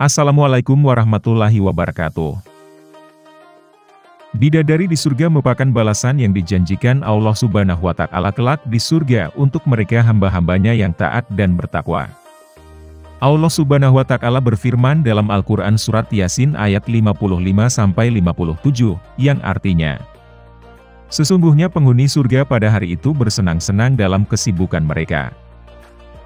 Assalamualaikum warahmatullahi wabarakatuh. Bidadari di surga merupakan balasan yang dijanjikan Allah Subhanahu wa Ta'ala kelak di surga untuk mereka hamba-hambanya yang taat dan bertakwa. Allah Subhanahu wa Ta'ala berfirman dalam Al-Quran Surat Yasin ayat 55-57, yang artinya, sesungguhnya penghuni surga pada hari itu bersenang-senang dalam kesibukan mereka.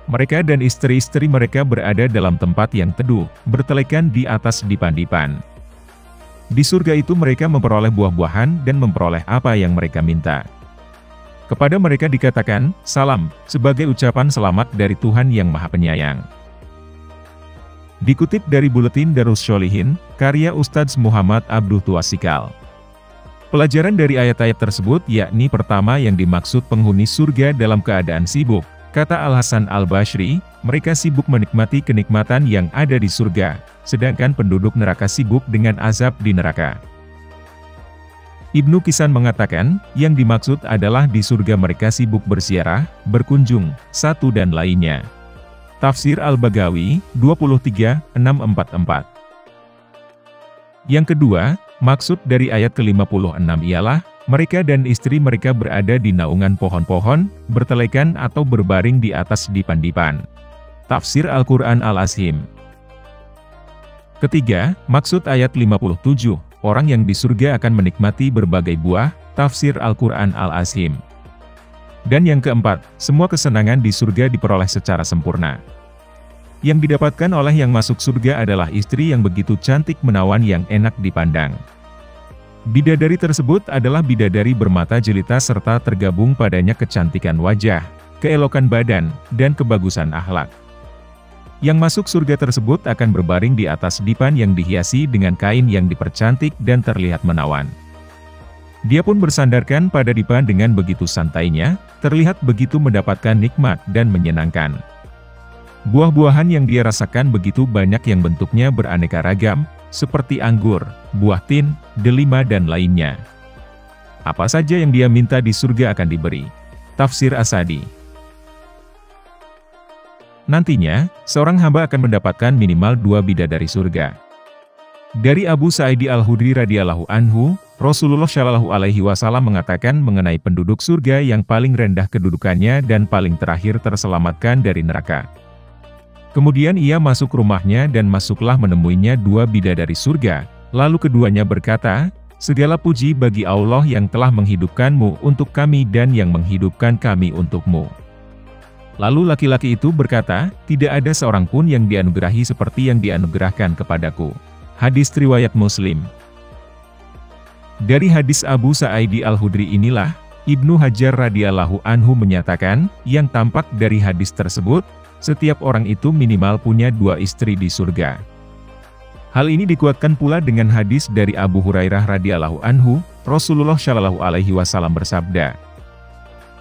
Mereka dan istri-istri mereka berada dalam tempat yang teduh, bertelekan di atas dipan-dipan. Di surga itu mereka memperoleh buah-buahan dan memperoleh apa yang mereka minta. Kepada mereka dikatakan, salam, sebagai ucapan selamat dari Tuhan yang Maha Penyayang. Dikutip dari Buletin Darus Sholihin, karya Ustadz Muhammad Abduh Tuasikal. Pelajaran dari ayat-ayat tersebut yakni pertama yang dimaksud penghuni surga dalam keadaan sibuk. Kata Al-Hasan Al-Bashri, mereka sibuk menikmati kenikmatan yang ada di surga, sedangkan penduduk neraka sibuk dengan azab di neraka. Ibnu Kisan mengatakan, yang dimaksud adalah di surga mereka sibuk berziarah, berkunjung, satu dan lainnya. Tafsir Al-Bagawi, 23:644. Yang kedua, maksud dari ayat ke-56 ialah, mereka dan istri mereka berada di naungan pohon-pohon, bertelekan atau berbaring di atas dipan-dipan. Tafsir Al-Quran Al-Azim. Ketiga, maksud ayat 57, orang yang di surga akan menikmati berbagai buah. Tafsir Al-Quran Al-Azim. Dan yang keempat, semua kesenangan di surga diperoleh secara sempurna. Yang didapatkan oleh yang masuk surga adalah istri yang begitu cantik menawan yang enak dipandang. Bidadari tersebut adalah bidadari bermata jelita serta tergabung padanya kecantikan wajah, keelokan badan, dan kebagusan akhlak. Yang masuk surga tersebut akan berbaring di atas dipan yang dihiasi dengan kain yang dipercantik dan terlihat menawan. Dia pun bersandarkan pada dipan dengan begitu santainya, terlihat begitu mendapatkan nikmat dan menyenangkan. Buah-buahan yang dia rasakan begitu banyak yang bentuknya beraneka ragam, seperti anggur, buah tin, delima dan lainnya. Apa saja yang dia minta di surga akan diberi. Tafsir Asadi. Nantinya, seorang hamba akan mendapatkan minimal 2 bidadari surga. Dari Abu Sa'idi Al-Khudri radhiyallahu anhu, Rasulullah Shallallahu alaihi wasallam mengatakan mengenai penduduk surga yang paling rendah kedudukannya dan paling terakhir terselamatkan dari neraka. Kemudian ia masuk rumahnya dan masuklah menemuinya 2 bidadari surga, lalu keduanya berkata, segala puji bagi Allah yang telah menghidupkanmu untuk kami dan yang menghidupkan kami untukmu. Lalu laki-laki itu berkata, tidak ada seorang pun yang dianugerahi seperti yang dianugerahkan kepadaku. Hadis riwayat Muslim. Dari hadis Abu Sa'idi Al-Khudri inilah, Ibnu Hajar radhiyallahu anhu menyatakan, yang tampak dari hadis tersebut, setiap orang itu minimal punya 2 istri di surga. Hal ini dikuatkan pula dengan hadis dari Abu Hurairah radhiyallahu anhu, Rasulullah Shallallahu alaihi wasallam bersabda,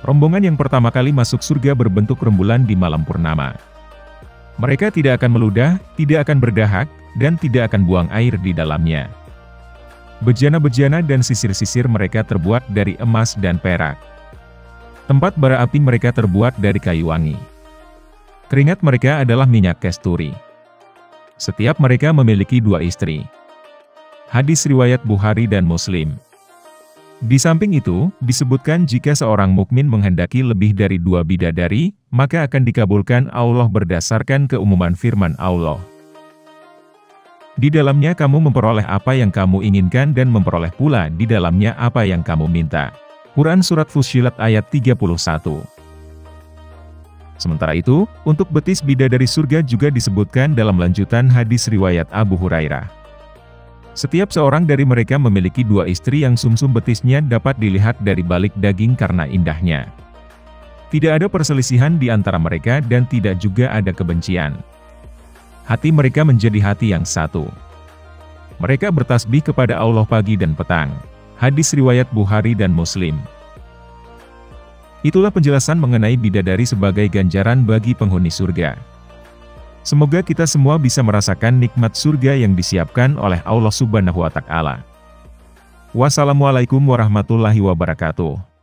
rombongan yang pertama kali masuk surga berbentuk rembulan di malam purnama. Mereka tidak akan meludah, tidak akan berdahak, dan tidak akan buang air di dalamnya. Bejana-bejana dan sisir-sisir mereka terbuat dari emas dan perak. Tempat bara api mereka terbuat dari kayu wangi. Keringat mereka adalah minyak kasturi. Setiap mereka memiliki 2 istri. Hadis riwayat Bukhari dan Muslim. Di samping itu, disebutkan jika seorang mukmin menghendaki lebih dari 2 bidadari, maka akan dikabulkan Allah berdasarkan keumuman firman Allah. Di dalamnya kamu memperoleh apa yang kamu inginkan dan memperoleh pula di dalamnya apa yang kamu minta. Quran Surat Fussilat ayat 31. Sementara itu, untuk betis bidadari surga juga disebutkan dalam lanjutan hadis riwayat Abu Hurairah. Setiap seorang dari mereka memiliki 2 istri yang sumsum betisnya dapat dilihat dari balik daging karena indahnya. Tidak ada perselisihan di antara mereka dan tidak juga ada kebencian. Hati mereka menjadi hati yang satu. Mereka bertasbih kepada Allah pagi dan petang. Hadis riwayat Bukhari dan Muslim. Itulah penjelasan mengenai bidadari sebagai ganjaran bagi penghuni surga. Semoga kita semua bisa merasakan nikmat surga yang disiapkan oleh Allah Subhanahu wa Ta'ala. Wassalamualaikum warahmatullahi wabarakatuh.